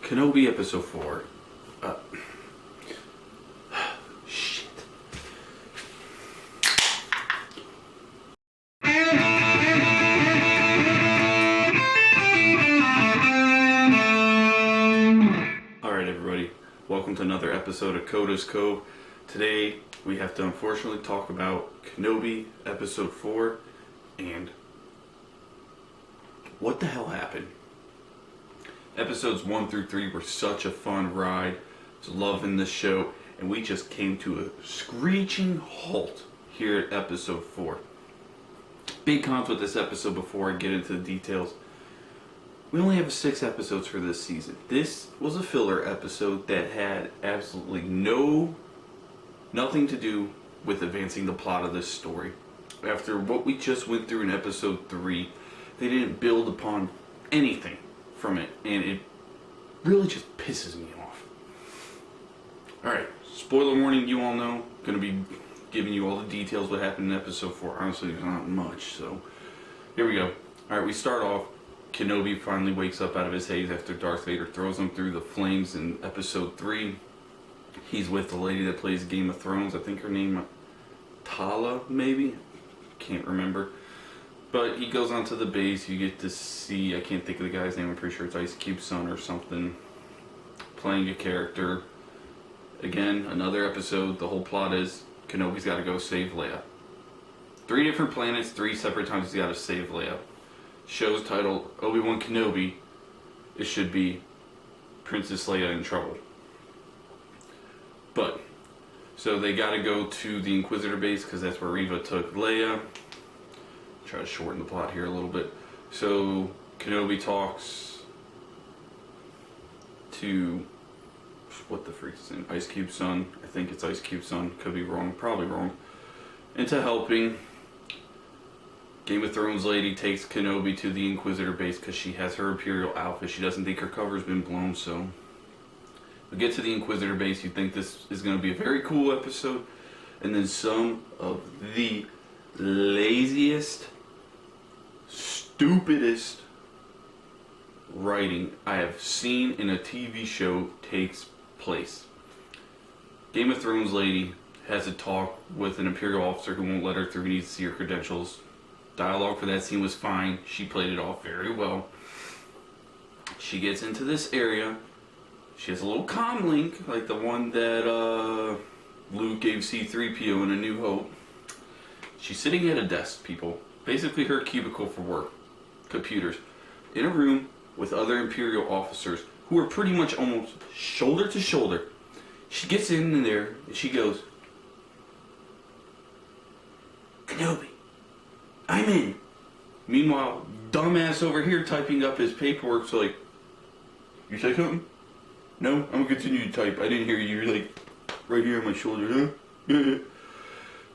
Kenobi episode 4. Shit. Alright everybody, welcome to another episode of Cove. Today we have to unfortunately talk about Kenobi episode 4 and what the hell happened. Episodes 1 through 3 were such a fun ride. I was loving this show, and we just came to a screeching halt here at episode 4. Big cons with this episode before I get into the details. We only have 6 episodes for this season. This was a filler episode that had absolutely nothing to do with advancing the plot of this story. After what we just went through in episode 3, they didn't build upon anything from it, and it really just pisses me off. Alright, spoiler warning, you all know. Gonna be giving you all the details what happened in episode 4. Honestly, there's not much, so here we go. Alright, we start off. Kenobi finally wakes up out of his haze after Darth Vader throws him through the flames in episode 3. He's with the lady that plays Game of Thrones. I think her name Tala, maybe? Can't remember. But he goes onto the base. You get to see, I can't think of the guy's name, I'm pretty sure it's Ice Cube's son or something, playing a character. Again, another episode. The whole plot is Kenobi's got to go save Leia. 3 different planets, 3 separate times he's got to save Leia. Show's title, Obi-Wan Kenobi. It should be Princess Leia in Trouble. But, so they got to go to the Inquisitor base because that's where Reva took Leia. Try to shorten the plot here a little bit. So Kenobi talks to what the freak's name? Ice Cube's son. I think it's Ice Cube's son. Could be wrong. Probably wrong. Into helping. Game of Thrones lady takes Kenobi to the Inquisitor base because she has her Imperial outfit. She doesn't think her cover's been blown, so we get to the Inquisitor base. You think this is going to be a very cool episode, and then some of the laziest, stupidest writing I have seen in a TV show takes place. Game of Thrones lady has a talk with an Imperial officer who won't let her through. He needs to see her credentials. Dialogue for that scene was fine. She played it off very well. She gets into this area. She has a little comm link, like the one that Luke gave C-3PO in A New Hope. She's sitting at a desk, people. Basically her cubicle for work. Computers. In a room with other Imperial officers who are pretty much almost shoulder to shoulder. She gets in there and she goes, Kenobi, I'm in. Meanwhile, dumbass over here typing up his paperwork's like, you say something? No, I'm gonna continue to type. I didn't hear you. You're like, right here on my shoulder, huh?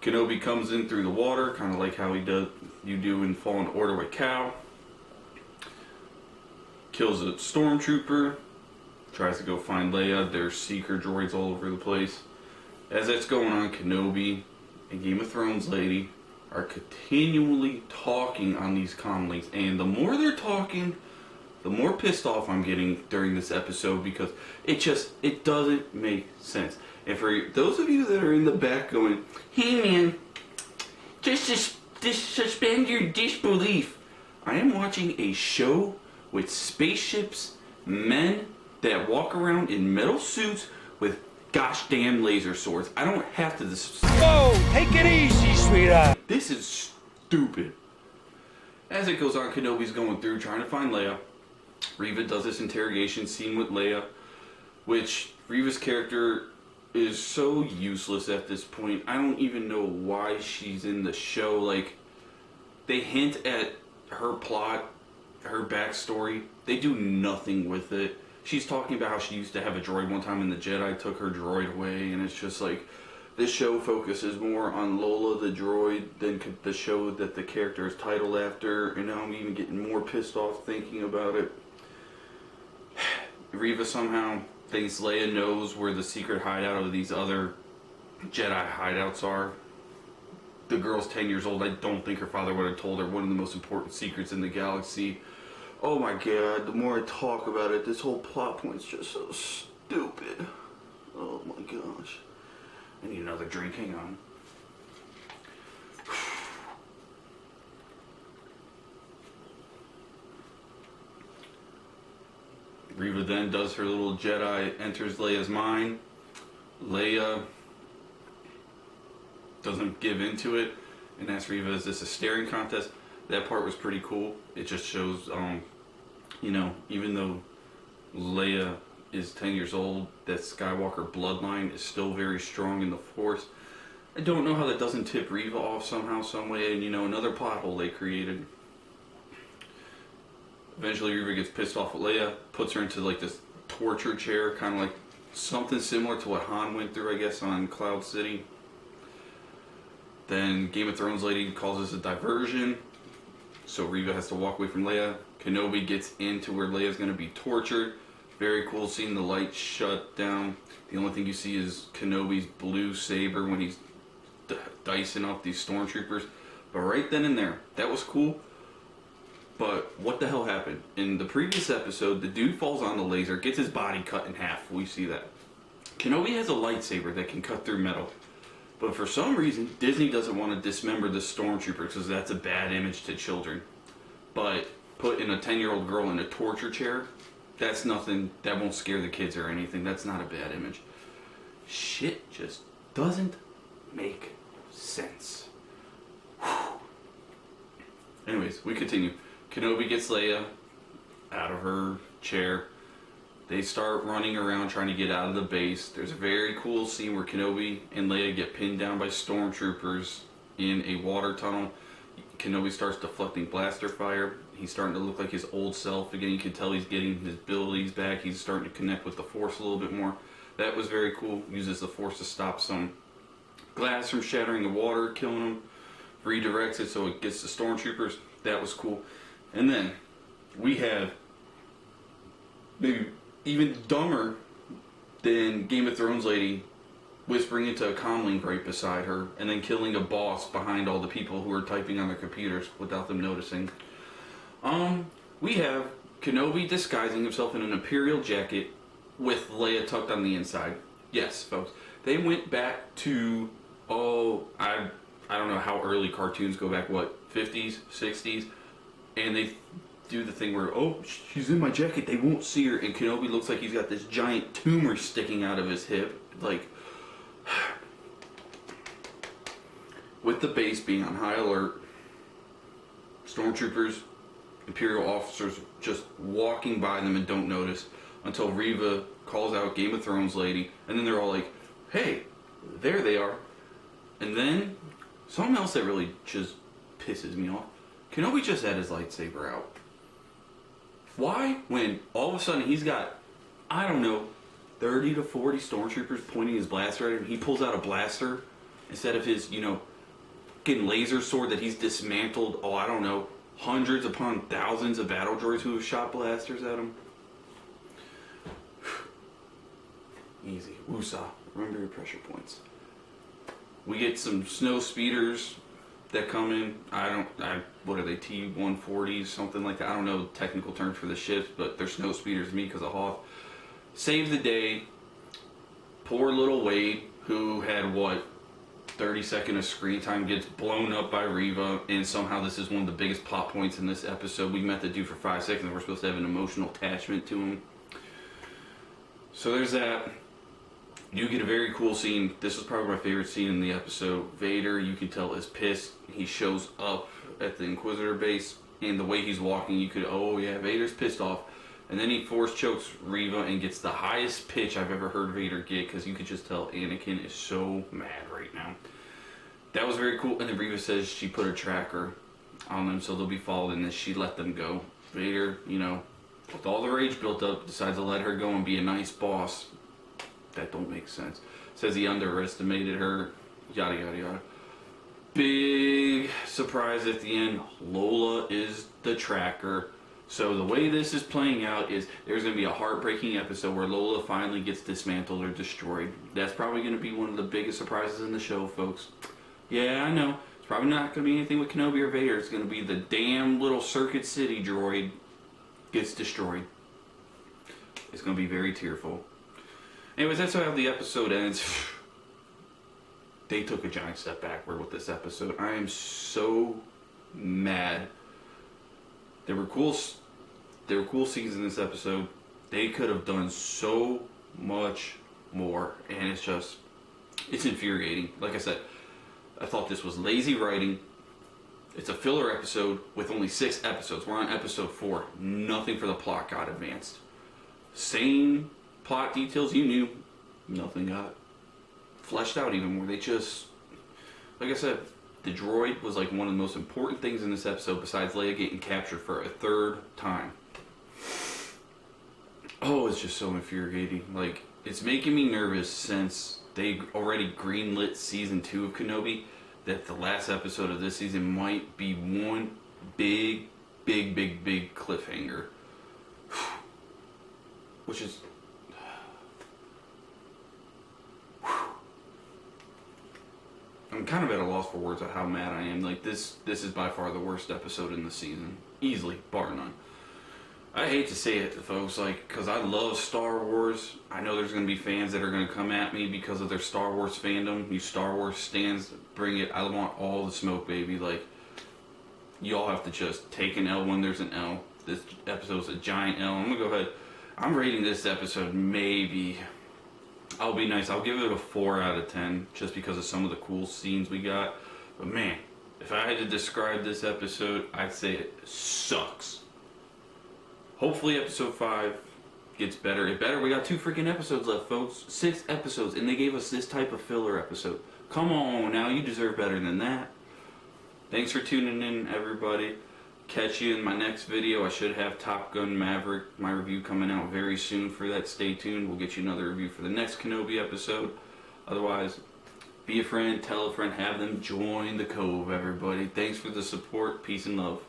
Kenobi comes in through the water, kind of like how you do in Fallen Order with Cal. Kills a stormtrooper. Tries to go find Leia. There's seeker droids all over the place. As that's going on, Kenobi and Game of Thrones lady are continually talking on these comm links. And the more they're talking, the more pissed off I'm getting during this episode because it doesn't make sense. And for those of you that are in the back going, hey man, just suspend your disbelief. I am watching a show with spaceships, men that walk around in metal suits with gosh damn laser swords. I don't have to Whoa, take it easy, sweetheart. This is stupid. As it goes on, Kenobi's going through trying to find Leia. Reva does this interrogation scene with Leia, which Reva's character is so useless at this point. I don't even know why she's in the show. Like, they hint at her plot, her backstory. They do nothing with it. She's talking about how she used to have a droid one time and the Jedi took her droid away, and it's just like, this show focuses more on Lola the droid than the show that the character is titled after, and now I'm even getting more pissed off thinking about it. Reva somehow thinks Leia knows where the secret hideout of these other Jedi hideouts are. The girl's 10 years old. I don't think her father would have told her one of the most important secrets in the galaxy. Oh my god, the more I talk about it, this whole plot point's just so stupid. Oh my gosh. I need another drink, hang on. Reva then does her little Jedi, enters Leia's mind. Leia doesn't give into it and asks Reva, is this a staring contest? That part was pretty cool. It just shows, you know, even though Leia is 10 years old, that Skywalker bloodline is still very strong in the Force. I don't know how that doesn't tip Reva off somehow, some way, and you know, another plot hole they created. Eventually Reva gets pissed off at Leia, puts her into like this torture chair, kind of like something similar to what Han went through, I guess, on Cloud City. Then Game of Thrones lady calls this a diversion, so Reva has to walk away from Leia. Kenobi gets into where Leia's going to be tortured. Very cool seeing the light shut down. The only thing you see is Kenobi's blue saber when he's dicing up these stormtroopers. But right then and there, that was cool. But what the hell happened? In the previous episode, the dude falls on the laser, gets his body cut in half. We see that. Kenobi has a lightsaber that can cut through metal. But for some reason, Disney doesn't want to dismember the stormtrooper because that's a bad image to children. But putting a 10-year-old girl in a torture chair, that's nothing, that won't scare the kids or anything. That's not a bad image. Shit just doesn't make sense. Whew. Anyways, we continue. Kenobi gets Leia out of her chair. They start running around trying to get out of the base. There's a very cool scene where Kenobi and Leia get pinned down by stormtroopers in a water tunnel. Kenobi starts deflecting blaster fire. He's starting to look like his old self again. You can tell he's getting his abilities back. He's starting to connect with the Force a little bit more. That was very cool. Uses the Force to stop some glass from shattering the water, killing them. Redirects it so it gets the stormtroopers. That was cool. And then we have maybe even dumber than Game of Thrones lady whispering into a comlink right beside her and then killing a boss behind all the people who are typing on their computers without them noticing. We have Kenobi disguising himself in an Imperial jacket with Leia tucked on the inside. Yes, folks. They went back to, I don't know how early cartoons go back, what, 50s, 60s? And they do the thing where, oh, she's in my jacket, they won't see her, and Kenobi looks like he's got this giant tumor sticking out of his hip. Like, with the base being on high alert, stormtroopers, Imperial officers just walking by them and don't notice until Reva calls out Game of Thrones lady, and then they're all like, hey, there they are. And then, something else that really just pisses me off, Kenobi just had his lightsaber out. Why, when all of a sudden he's got, I don't know, 30 to 40 stormtroopers pointing his blaster at him, he pulls out a blaster instead of his, you know, fucking laser sword that he's dismantled, I don't know, hundreds upon thousands of battle droids who have shot blasters at him. Easy. Woosah. Remember your pressure points. We get some snow speeders that come in. What are they, T-140s, something like that. I don't know the technical term for the ships, but they're snow speeders to me because of Hoth. Save the day. Poor little Wade, who had, 30 seconds of screen time, gets blown up by Reva, and somehow this is one of the biggest plot points in this episode. We met the dude for 5 seconds, and we're supposed to have an emotional attachment to him. So there's that. You get a very cool scene. This is probably my favorite scene in the episode. Vader, you can tell, is pissed. He shows up at the Inquisitor base, and the way he's walking, you could, oh yeah, Vader's pissed off. And then he force chokes Reva and gets the highest pitch I've ever heard Vader get, because you could just tell Anakin is so mad right now. That was very cool. And then Reva says she put a tracker on them so they'll be followed, and then she let them go. Vader, you know, with all the rage built up, decides to let her go and be a nice boss. That don't make sense. Says he underestimated her, yada yada yada. Big surprise at the end, Lola is the tracker. So the way this is playing out is there's going to be a heartbreaking episode where Lola finally gets dismantled or destroyed. That's probably going to be one of the biggest surprises in the show, folks. Yeah, I know. It's probably not going to be anything with Kenobi or Vader. It's going to be the damn little Circuit City droid gets destroyed. It's going to be very tearful. Anyways, that's how the episode ends. They took a giant step backward with this episode. I am so mad. There were cool scenes in this episode. They could have done so much more, and it's infuriating. Like I said, I thought this was lazy writing. It's a filler episode with only 6 episodes. We're on episode 4. Nothing for the plot got advanced. Same plot details you knew. Nothing got fleshed out even more. They just, like I said, the droid was like one of the most important things in this episode besides Leia getting captured for a 3rd time. Oh, it's just so infuriating. Like, it's making me nervous since they already greenlit season 2 of Kenobi that the last episode of this season might be one big cliffhanger. Which is... I'm kind of at a loss for words of how mad I am. Like, this is by far the worst episode in the season. Easily, bar none. I hate to say it, folks, like, because I love Star Wars. I know there's going to be fans that are going to come at me because of their Star Wars fandom. You Star Wars stans, bring it. I want all the smoke, baby. Like, y'all have to just take an L when there's an L. This episode's a giant L. I'm going to go ahead. I'm rating this episode maybe... I'll be nice. I'll give it a 4 out of 10 just because of some of the cool scenes we got. But man, if I had to describe this episode, I'd say it sucks. Hopefully episode 5 gets better. We got 2 freaking episodes left, folks. 6 episodes, and they gave us this type of filler episode. Come on now, you deserve better than that. Thanks for tuning in, everybody. Catch you in my next video. I should have Top Gun Maverick, my review, coming out very soon. For that, stay tuned. We'll get you another review for the next Kenobi episode. Otherwise, be a friend, tell a friend, have them join the Cove, everybody. Thanks for the support. Peace and love.